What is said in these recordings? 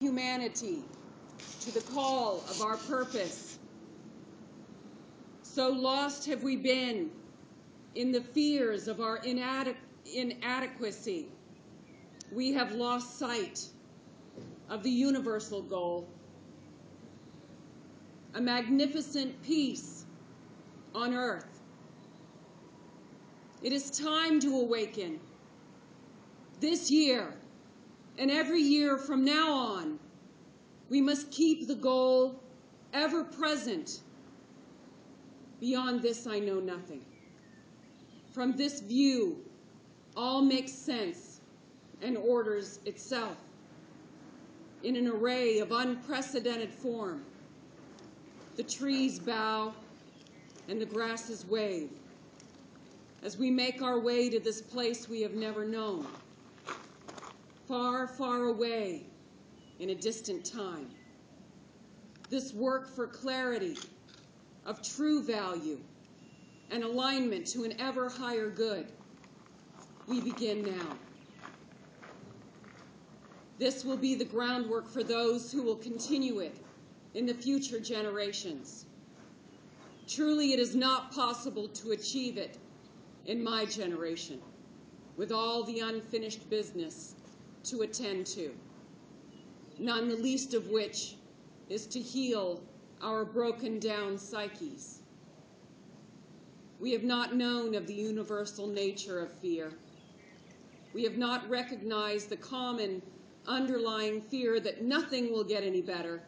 humanity to the call of our purpose. So lost have we been in the fears of our inadequacy. We have lost sight of the universal goal, a magnificent peace on earth. It is time to awaken. This year, and every year from now on, we must keep the goal ever present. Beyond this, I know nothing. From this view, all makes sense and orders itself in an array of unprecedented form. The trees bow and the grasses wave as we make our way to this place we have never known, far, far away in a distant time. This work for clarity of true value and alignment to an ever higher good, we begin now. This will be the groundwork for those who will continue it in the future generations. Truly, it is not possible to achieve it in my generation, with all the unfinished business to attend to, none the least of which is to heal our broken down psyches. We have not known of the universal nature of fear. We have not recognized the common underlying fear that nothing will get any better.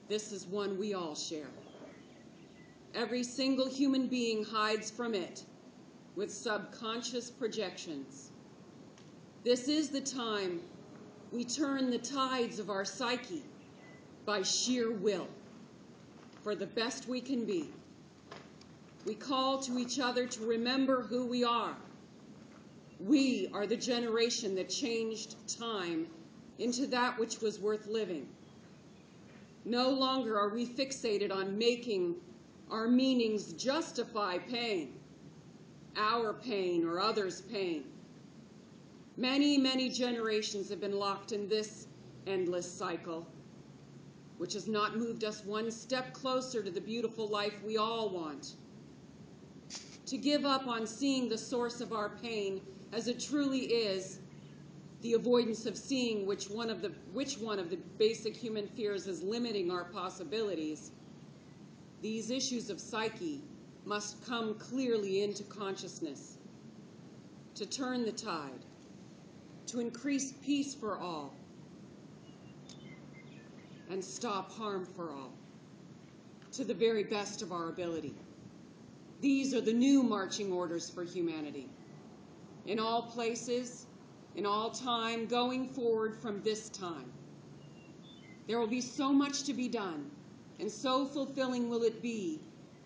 This is one we all share. Every single human being hides from it with subconscious projections. This is the time we turn the tides of our psyche by sheer will for the best we can be. We call to each other to remember who we are. We are the generation that changed time into that which was worth living. No longer are we fixated on making our meanings justify pain, our pain or others' pain. Many, many generations have been locked in this endless cycle, which has not moved us one step closer to the beautiful life we all want. To give up on seeing the source of our pain as it truly is, the avoidance of seeing which one of the basic human fears is limiting our possibilities, these issues of psyche must come clearly into consciousness to turn the tide, to increase peace for all, and stop harm for all, to the very best of our ability. These are the new marching orders for humanity. In all places, in all time, going forward from this time. There will be so much to be done, and so fulfilling will it be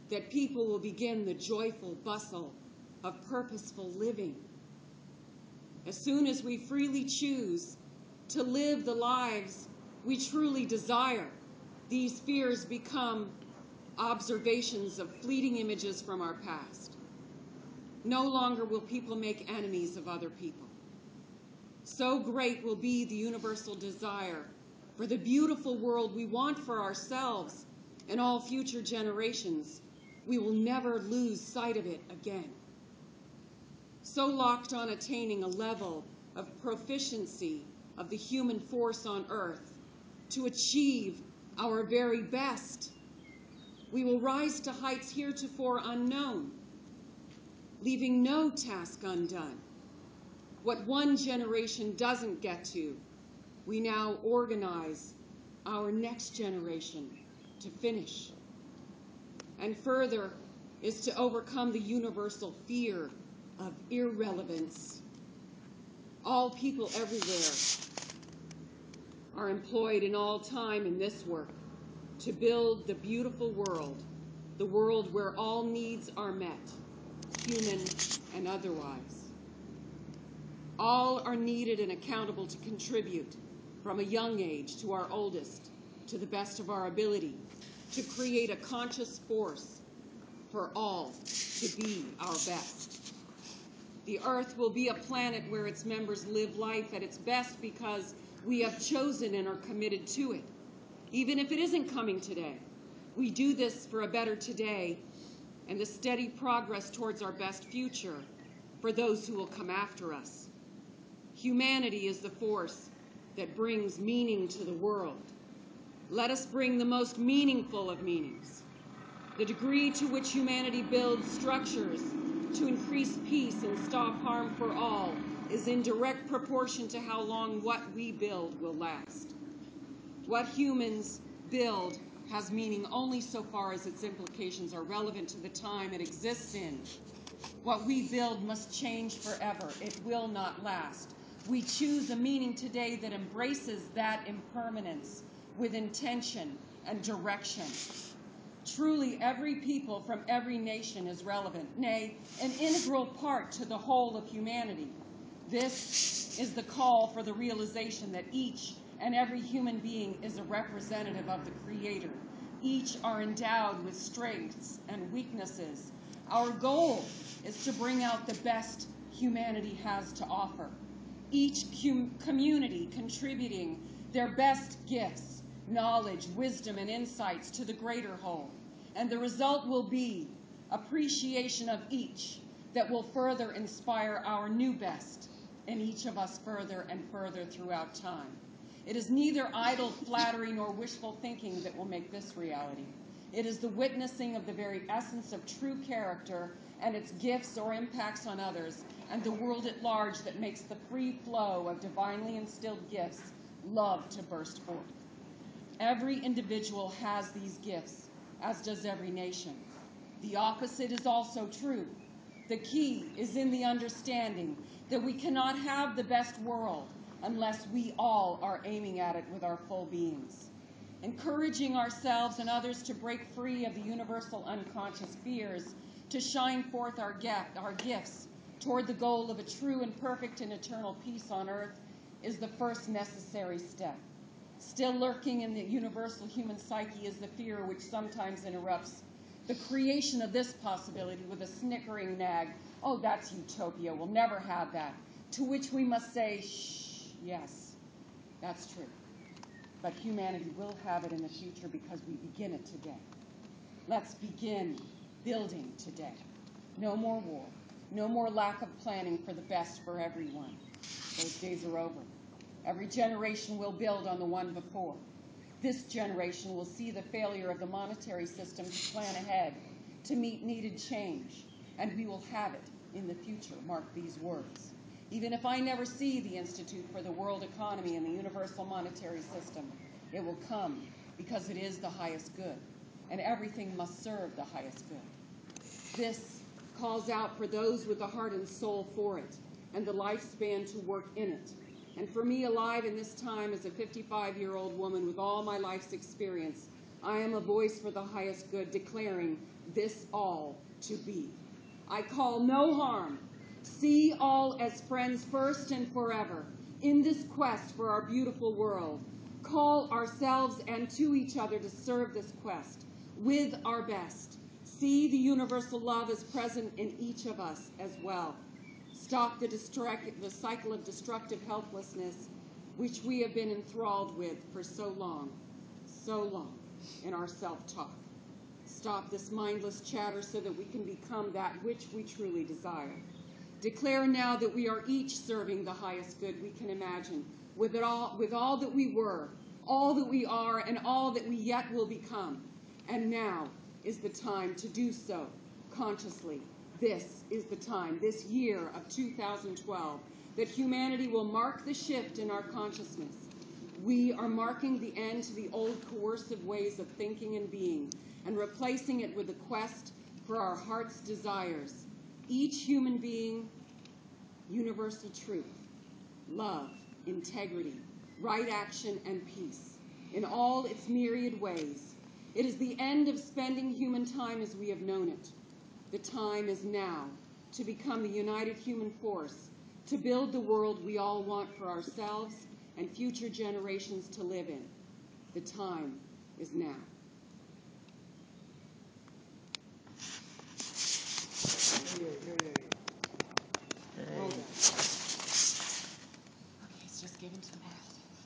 that people will begin the joyful bustle of purposeful living. As soon as we freely choose to live the lives we truly desire, these fears become observations of fleeting images from our past. No longer will people make enemies of other people. So great will be the universal desire for the beautiful world we want for ourselves and all future generations, we will never lose sight of it again. So locked on attaining a level of proficiency of the human force on earth to achieve our very best, we will rise to heights heretofore unknown, leaving no task undone. What one generation doesn't get to, we now organize our next generation to finish. And further is to overcome the universal fear of irrelevance. All people everywhere are employed in all time in this work to build the beautiful world, the world where all needs are met, human and otherwise. All are needed and accountable to contribute from a young age to our oldest, to the best of our ability, to create a conscious force for all to be our best. The earth will be a planet where its members live life at its best because We have chosen and are committed to it, even if it isn't coming today. We do this for a better today and the steady progress towards our best future for those who will come after us. Humanity is the force that brings meaning to the world. Let us bring the most meaningful of meanings. The degree to which humanity builds structures to increase peace and stop harm for all is in direct proportion to how long what we build will last. What humans build has meaning only so far as its implications are relevant to the time it exists in. What we build must change forever. It will not last. We choose a meaning today that embraces that impermanence with intention and direction. Truly, every people from every nation is relevant, nay, an integral part to the whole of humanity. This is the call for the realization that each and every human being is a representative of the Creator. Each are endowed with strengths and weaknesses. Our goal is to bring out the best humanity has to offer. Each community contributing their best gifts, knowledge, wisdom, and insights to the greater whole. And the result will be appreciation of each that will further inspire our new best in each of us further and further throughout time. It is neither idle flattery nor wishful thinking that will make this reality. It is the witnessing of the very essence of true character and its gifts or impacts on others and the world at large that makes the free flow of divinely instilled gifts love to burst forth. Every individual has these gifts, as does every nation. The opposite is also true. The key is in the understanding that we cannot have the best world unless we all are aiming at it with our full beings. Encouraging ourselves and others to break free of the universal unconscious fears, to shine forth our gifts toward the goal of a true and perfect and eternal peace on earth is the first necessary step. Still lurking in the universal human psyche is the fear which sometimes interrupts the creation of this possibility with a snickering nag, "Oh, that's utopia, we'll never have that," to which we must say, "Shh, yes, that's true. But humanity will have it in the future because we begin it today." Let's begin building today. No more war, no more lack of planning for the best for everyone. Those days are over. Every generation will build on the one before. This generation will see the failure of the monetary system to plan ahead, to meet needed change, and we will have it in the future, mark these words. Even if I never see the Institute for the World Economy and the Universal Monetary System, it will come because it is the highest good, and everything must serve the highest good. This calls out for those with the heart and soul for it, and the lifespan to work in it. And for me, alive in this time as a 55-year-old woman with all my life's experience, I am a voice for the highest good, declaring this all to be. I call no harm. See all as friends first and forever in this quest for our beautiful world. Call ourselves and to each other to serve this quest with our best. See the universal love is present in each of us as well. Stop the cycle of destructive helplessness which we have been enthralled with for so long in our self-talk. Stop this mindless chatter so that we can become that which we truly desire. Declare now that we are each serving the highest good we can imagine, with all that we were, all that we are, and all that we yet will become. And now is the time to do so consciously. This is the time, this year of 2012, that humanity will mark the shift in our consciousness. We are marking the end to the old coercive ways of thinking and being, and replacing it with the quest for our heart's desires. Each human being, universal truth, love, integrity, right action, and peace, in all its myriad ways. It is the end of spending human time as we have known it. The time is now to become the united human force, to build the world we all want for ourselves and future generations to live in. The time is now.